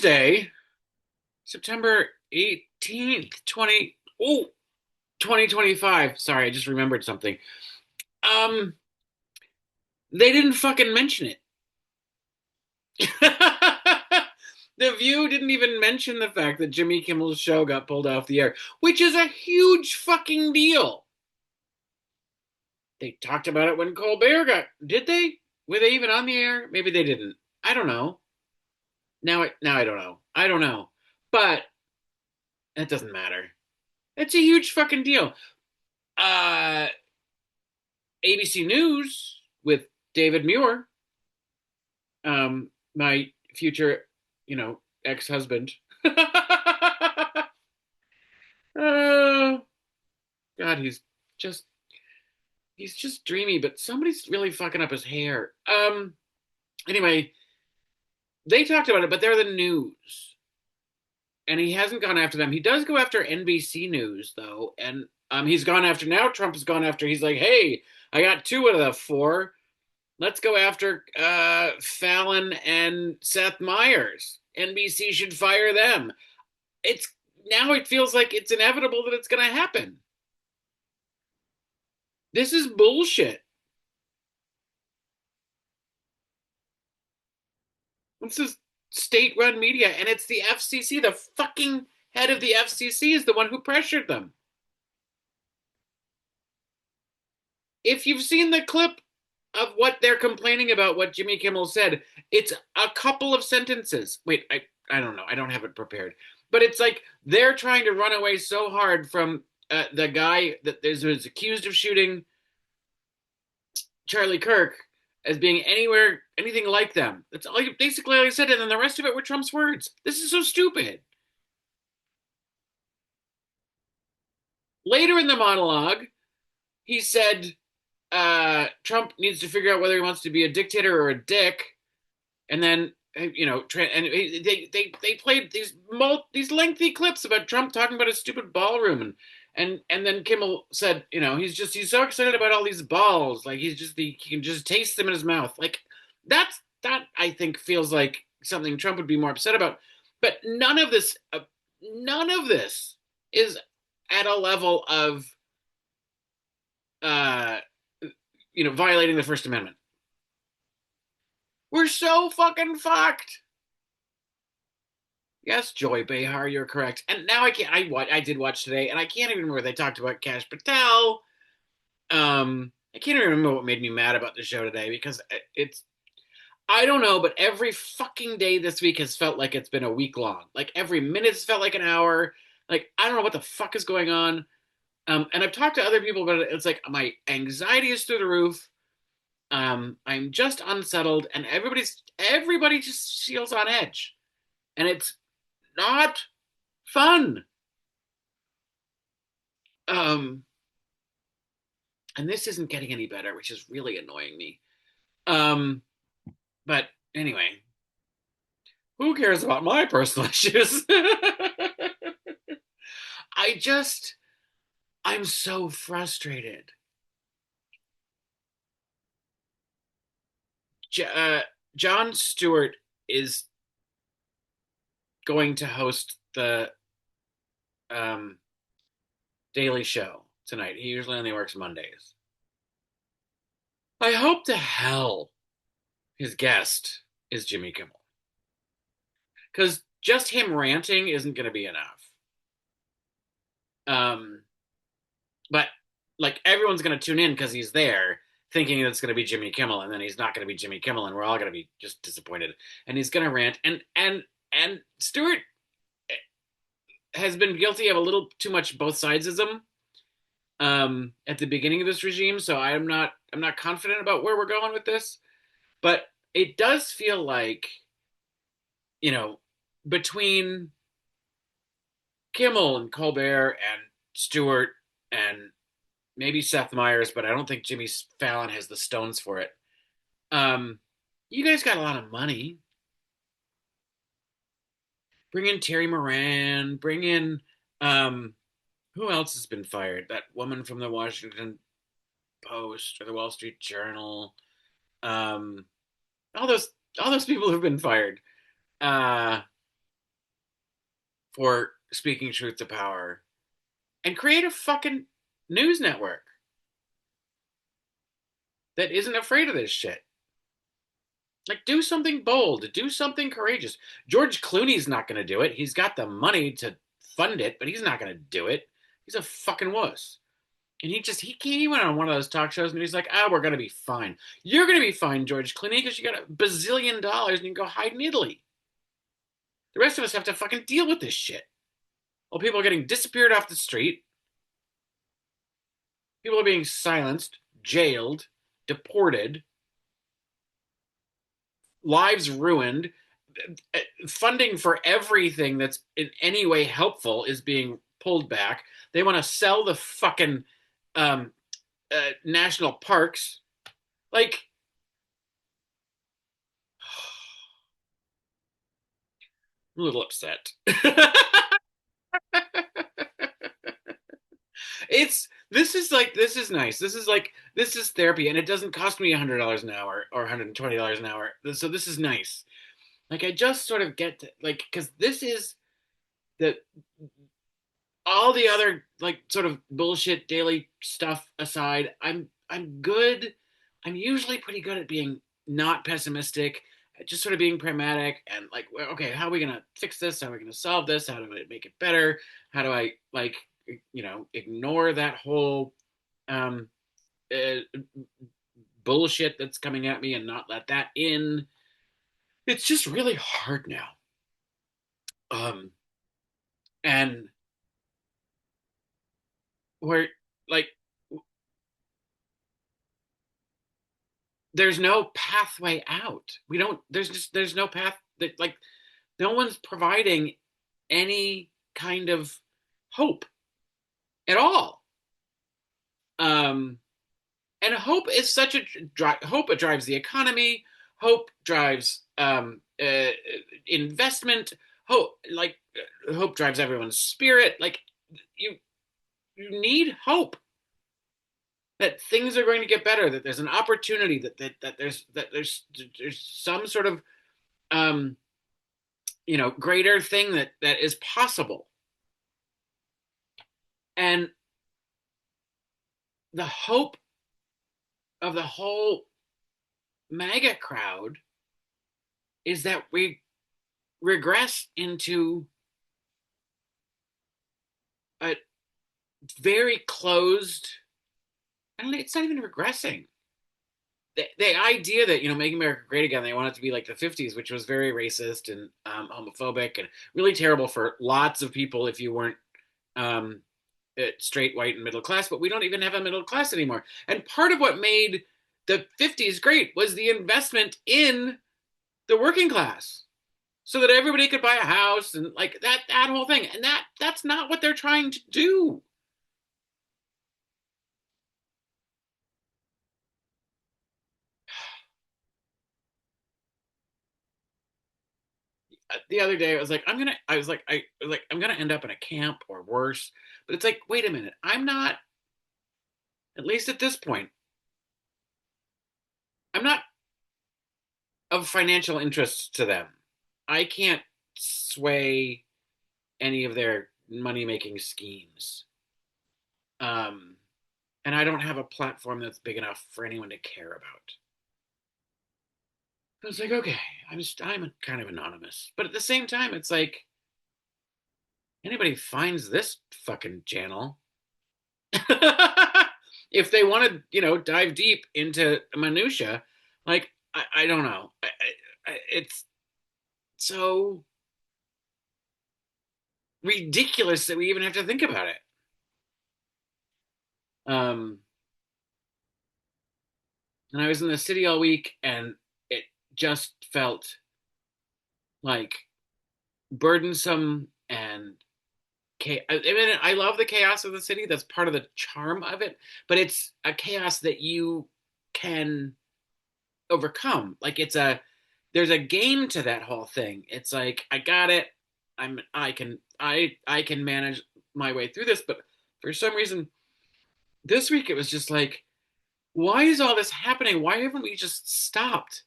Thursday, September 18th, 2025. Sorry, I just remembered something. Um, they didn't fucking mention it. The View didn't even mention the fact that Jimmy Kimmel's show got pulled off the air, which is a huge fucking deal. They talked about it when Colbert got. Did they? Were they even on the air? Maybe they didn't. I don't know. Now I don't know. I don't know. But it doesn't matter. It's a huge fucking deal. Uh, ABC News with David Muir, my future, ex-husband. Oh God, just he's just dreamy, but somebody's really fucking up his hair. Anyway, they talked about it, but they're the news, and he hasn't gone after them. He does go after NBC News though, and he's gone after now. Trump has gone after. He's like, hey, I got two out of the four. Let's go after Fallon and Seth Meyers. NBC should fire them. It's now it feels like it's inevitable that it's going to happen. This is bullshit. This is state-run media, and it's the FCC. The fucking head of the FCC is the one who pressured them. If you've seen the clip of what they're complaining about, what Jimmy Kimmel said, it's a couple of sentences. Wait, I don't know. I don't have it prepared. But it's like they're trying to run away so hard from the guy that was accused of shooting Charlie Kirk as being anything like them. That's all basically all he said, and then the rest of it were Trump's words. This is so stupid. Later in the monologue, he said Trump needs to figure out whether he wants to be a dictator or a dick, and then and they played these lengthy clips about Trump talking about his stupid ballroom, and then Kimmel said, he's so excited about all these balls, like he can just taste them in his mouth, like that I think feels like something Trump would be more upset about, but none of this is at a level of uh violating the First Amendment. We're so fucking fucked. Yes, Joy Behar, you're correct. And now I can't. I did watch today, and I can't even remember. They talked about Kash Patel. I can't even remember what made me mad about the show today because it's. I don't know, but every fucking day this week has felt like it's been a week long. Like every minute's felt like an hour. Like I don't know what the fuck is going on. And I've talked to other people about it. It's like my anxiety is through the roof. I'm just unsettled, and everybody just feels on edge, and it's not fun. Um, and this isn't getting any better, which is really annoying me. Um, but anyway, who cares about my personal issues? I just, I'm so frustrated. Jon Stewart is going to host the um, Daily Show tonight. He usually only works Mondays. I hope to hell his guest is Jimmy Kimmel. Because just him ranting isn't going to be enough. Um, but like everyone's going to tune in because he's there, thinking it's going to be Jimmy Kimmel, and then he's not going to be Jimmy Kimmel, and we're all going to be just disappointed. And he's going to rant, and Stewart has been guilty of a little too much both sidesism at the beginning of this regime. So I'm not confident about where we're going with this, but it does feel like between Kimmel and Colbert and Stewart and maybe Seth Meyers, but I don't think Jimmy Fallon has the stones for it. You guys got a lot of money. Bring in Terry Moran. Bring in who else has been fired? That woman from the Washington Post or the Wall Street Journal. Um, all those people who've been fired. Uh, for speaking truth to power and create a fucking news network that isn't afraid of this shit. Like, do something bold, do something courageous. George Clooney's not going to do it. He's got the money to fund it, but he's not going to do it. He's a fucking wuss. And he went on one of those talk shows and he's like, we're going to be fine. You're going to be fine, George Clooney, because you got $1 bazillion and you can go hide in Italy. The rest of us have to fucking deal with this shit. While people are getting disappeared off the street, people are being silenced, jailed, deported, lives ruined, funding for everything that's in any way helpful is being pulled back. They want to sell the fucking um, national parks. Like, I'm a little upset. This is nice. This is therapy, and it doesn't cost me $100 an hour or $120 an hour. So this is nice. Like I just sort of get to, like because this is the all the other like sort of bullshit daily stuff aside. I'm good. I'm usually pretty good at being not pessimistic, just sort of being pragmatic and like, okay, how are we gonna fix this? How are we gonna solve this? How do I make it better? How do I like ignore that whole um, uh, bullshit that's coming at me and not let that in? It's just really hard now. Um, and where like there's no pathway out. We don't. There's no path that like no one's providing any kind of hope at all. Um, and hope is such a hope. It drives the economy. Hope drives investment. Hope drives everyone's spirit. Like you you need hope that things are going to get better. That there's an opportunity. That there's some sort of um, greater thing that is possible. And the hope of the whole MAGA crowd is that we regress into a very closed. I don't know, it's not even regressing. The idea that making America great again, they want it to be like the 50s, which was very racist and homophobic and really terrible for lots of people if you weren't um, straight, white, and middle class. But we don't even have a middle class anymore. And part of what made the 50s great was the investment in the working class, so that everybody could buy a house and like that whole thing. And that's not what they're trying to do. The other day I'm gonna end up in a camp or worse. But it's like, wait a minute, I'm not, at least at this point, I'm not of financial interest to them. I can't sway any of their money making schemes. Um, and I don't have a platform that's big enough for anyone to care about. I was like, okay, I'm kind of anonymous, but at the same time, it's like anybody finds this fucking channel, if they want to, dive deep into minutia, like I don't know, it's so ridiculous that we even have to think about it. Um, and I was in the city all week, and it just felt like burdensome and I mean, I love the chaos of the city. That's part of the charm of it, but it's a chaos that you can overcome. Like there's a game to that whole thing. It's like I got it. I can manage my way through this. But for some reason, this week it was just like, why is all this happening? Why haven't we just stopped?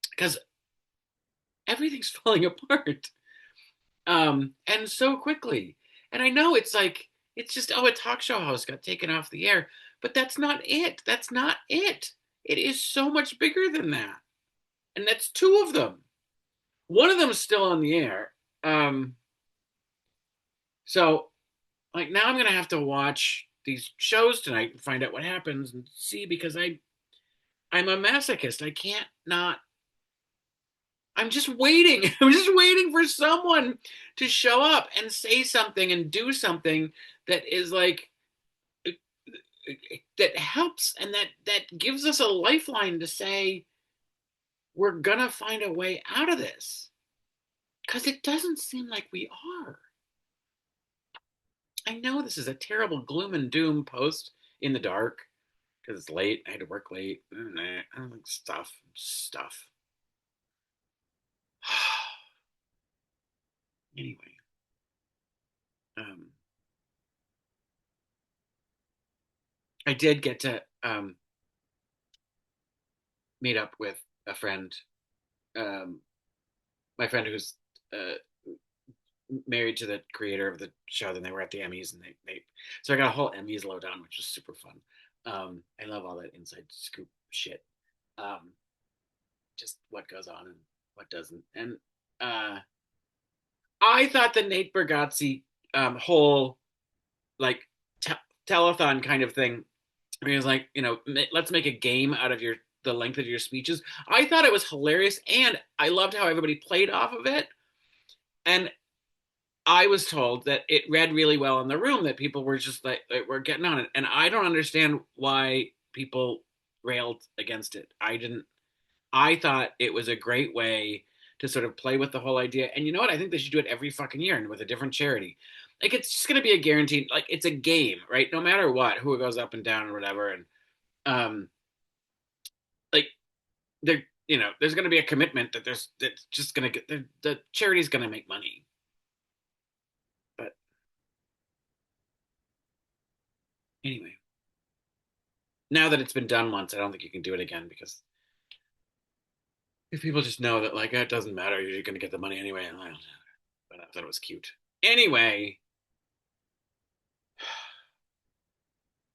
Because everything's falling apart. And so quickly. And I know it's like it's just a talk show host got taken off the air, but that's not it. That's not it. It is so much bigger than that, and that's two of them. One of them is still on the air. Um, so like now I'm gonna have to watch these shows tonight and find out what happens and see because I'm a masochist. I can't not. I'm just waiting. I'm just waiting for someone to show up and say something and do something that is like that helps and that gives us a lifeline to say we're gonna find a way out of this because it doesn't seem like we are. I know this is a terrible gloom and doom post in the dark because it's late. I had to work late. I don't like stuff. Anyway, um, I did get to meet up with a friend, um, my friend who's uh, married to the creator of the show. Then they were at the Emmys, and they so I got a whole Emmys lowdown, which was super fun. I love all that inside scoop shit. Um, just what goes on and what doesn't. And uh, I thought the Nate Bargatze whole like te- telethon kind of thing. Where he was like, let's make a game out of the length of your speeches. I thought it was hilarious, and I loved how everybody played off of it. And I was told that it read really well in the room, that people were just like we're getting on it. And I don't understand why people railed against it. I didn't. I thought it was a great way to sort of play with the whole idea. And you know what? I think they should do it every fucking year and with a different charity. Like it's just going to be a guaranteed. Like it's a game, right? No matter what, who goes up and down or whatever. And um, like there, there's going to be a commitment that that's just going to get the charity's going to make money. But anyway, now that it's been done once, I don't think you can do it again because if people just know that like it doesn't matter, you're going to get the money anyway. And but I thought it was cute. Anyway,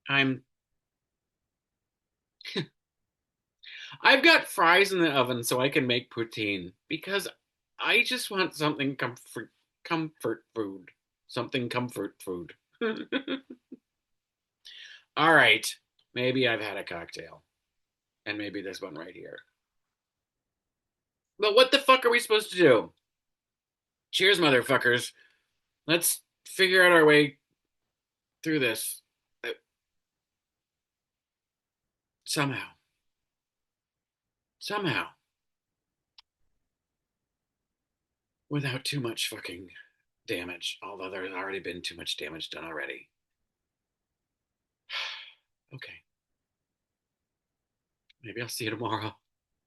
I'm I've got fries in the oven so I can make poutine because I just want something comfort food. Something comfort food. All right. Maybe I've had a cocktail. And maybe there's one right here. But what the fuck are we supposed to do? Cheers, motherfuckers. Let's figure out our way through this somehow. Somehow. Without too much fucking damage. Although there's already been too much damage done already. Okay. Maybe I'll see you tomorrow.